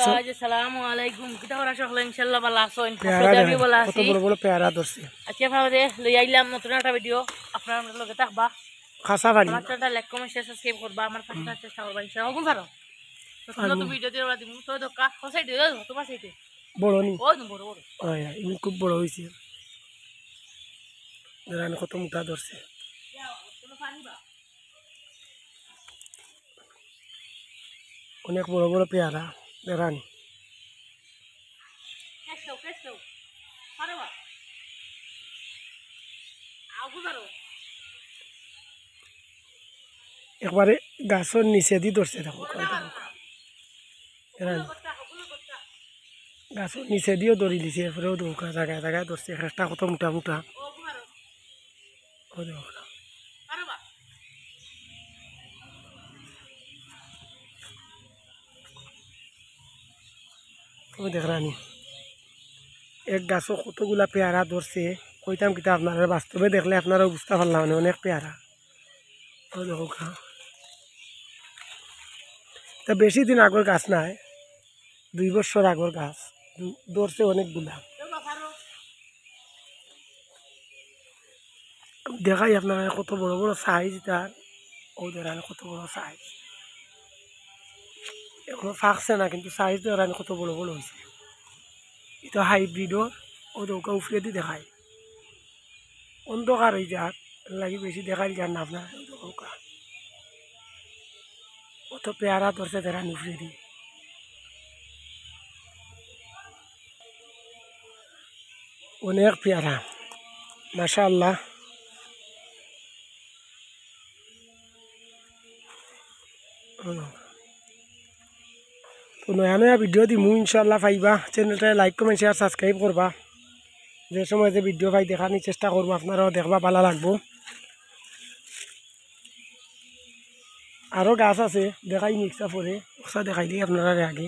Guys আসসালামু আলাইকুম কিতা করা সকলে ইনশাআল্লাহ ভালো আছেন আমি ভালো আছি কত বড় বড় পেয়ারা ধরছে আজকে আপনাদের লই আইলাম নতুন একটা ভিডিও আপনারা লগে থাকবা খাসা ভাই আমার চ্যানেলটা লাইক কমেন্ট শেয়ার সাবস্ক্রাইব করবা আমার পাশে থাকতে চেষ্টা করবা ইনশাআল্লাহ কোন পারো নতুন ভিডিও দিয়ে ওরা দিমু তো দকা কোসাই দিও তোমার সাইতে বড় নি ও বড় বড় আয়া ইনি খুব বড় হইছে জানেন কত মোটা ধরছে অনেক বড় বড় পেয়ারা দেখেন একবারে গাছের নিচে দিয়ে ধরছে দেখো গাছের নিচে দিয়েও ধরি দিছে এরপরেও দৌকা জায়গায় জায়গায় ধরছে একটা কত মোটা মোটা দেখরানি এক গাছও কতগুলা পেয়ারা ধরছে কইতাম কিতা আপনারা বাস্তবে দেখলে আপনারা বুঝতে পারলাম না অনেক পেয়ারা তা বেশি দিন আগর গাছ নাই 2 বছর আগর গাছ ধরছে অনেকগুলা দেখাই আপনারা কত বড় বড় সাইজ তার ও ধরানি কত বড় সাইজ এখনো ফাঁকছে না কিন্তু সাইজ ধরানি কত বড় বড় হয়েছে এটা হাইব্রিডও ও দৌকা উফরে দিয়ে দেখায় অন্ধকার হয়ে যাক লাগি বেশি দেখাই যান না আপনার কত পেয়ারা ধরছে ধরা উফরে দিয়ে অনেক পেয়ারা মাশাআল্লাহ তো নয়া নয়া ভিডিও দিমু ইনশাআল্লাহ পাইবা চ্যানেলটা লাইক কমেন্ট শেয়ার সাবস্ক্রাইব করবা যে সময় যে ভিডিও পাই দেখানোর চেষ্টা করবো আপনারাও দেখবা ভালো লাগবো আরও গাছ আছে দেখাই মিক্সা পরে ওসা দেখাই দিই আপনারা আগে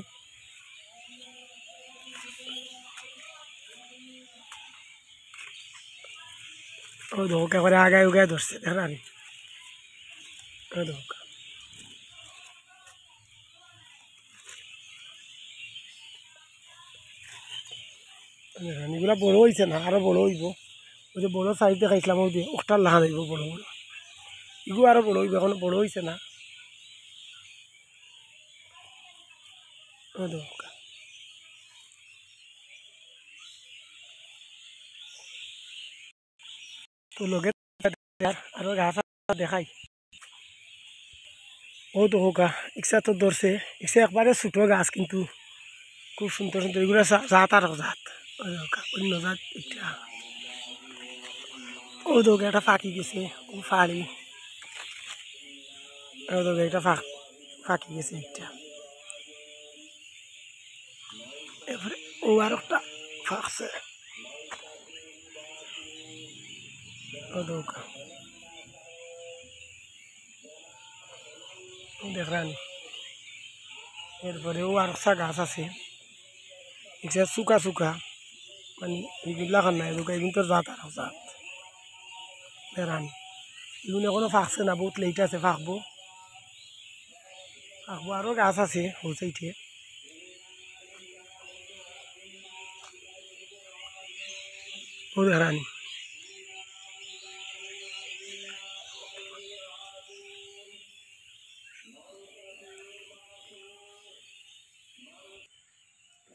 ও ধোকা করে আগায় উগায় ধরছে দেখানি ও ধোকা এগুলা বড় হয়েছে না আরো বড় হইব ওই যে বড় সাইজ দেখাইছিলাম ওই দিয়ে ওটার লাহা হইব বড় বড় এগুলো আরো বড় হইব এখন বড় হয়েছে না তো লগে আরো গাছ দেখাই ও তো হোকা ইচ্ছা তো ধরছে ইচ্ছা একবারে ছোট গাছ কিন্তু খুব সুন্দর সুন্দর এগুলো জাত আর জাত অন্য জাত এটা ও দোকে একটা ফাঁকি গেছে ও ফাড়ি ও দোকে একটা ফাঁকি গেছে একটা এরপরে ও আর একটা ফাঁকছে ও দোকা দেখলেন এরপরে ও আর একটা গাছ আছে এটা শুকা শুকা মানে এগুলা খান না এগুলো এগুলো তো জাত আর জাত দেখেন এগুলো এখনো ফাঁকছে না বহুত লেট আছে ফাঁকবো ফাঁকবো আরও গাছ আছে হচ্ছে ইটে ও দেখেন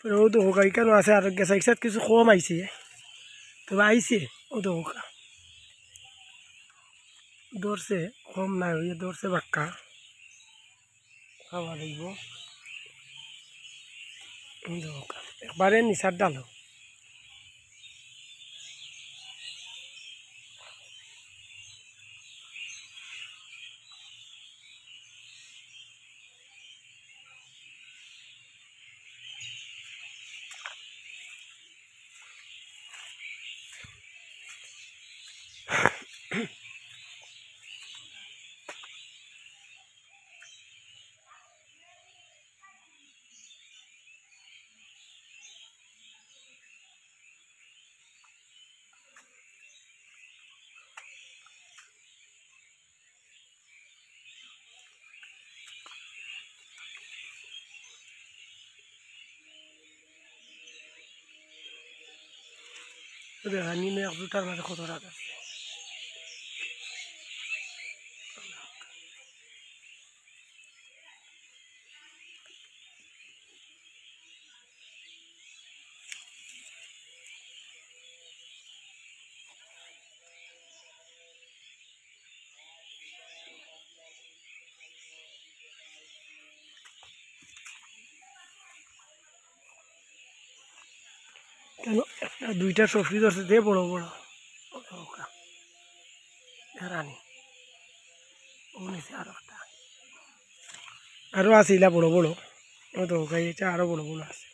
ও তো হোক কেন আছে আর গেছে একসাথে কিছু কম আইছে তবে আইছে ও তো হোক ধরছে কম নাই ওই ধরছে বাক্কা খাওয়া দেখব একবারে নিচার ডাল দেখা নিমে এক দুটার মাঝে কত রাত আছে কেন একটা দুইটা সফরি ধরছে দে বড় বড় রানি আরো আছে ইলা বড় বড় তো খাইছে আরো বড় বড় আছে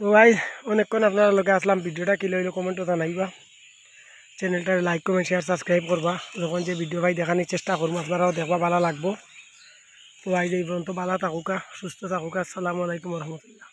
তো ভাই অনেকক্ষণ আপনার লগে আসলাম ভিডিওটা কি লইলো কমেন্টও জানাইবা চ্যানেলটা লাইক কমেন্ট শেয়ার সাবস্ক্রাইব করবা যখন যে ভিডিও ভাই দেখানোর চেষ্টা করবো আপনারাও দেখবা ভালো লাগবো তো ভাই এই পর্যন্ত ভালো থাকুকা সুস্থ থাকুকা আসসালামু আলাইকুম রহমতুল্লাহ।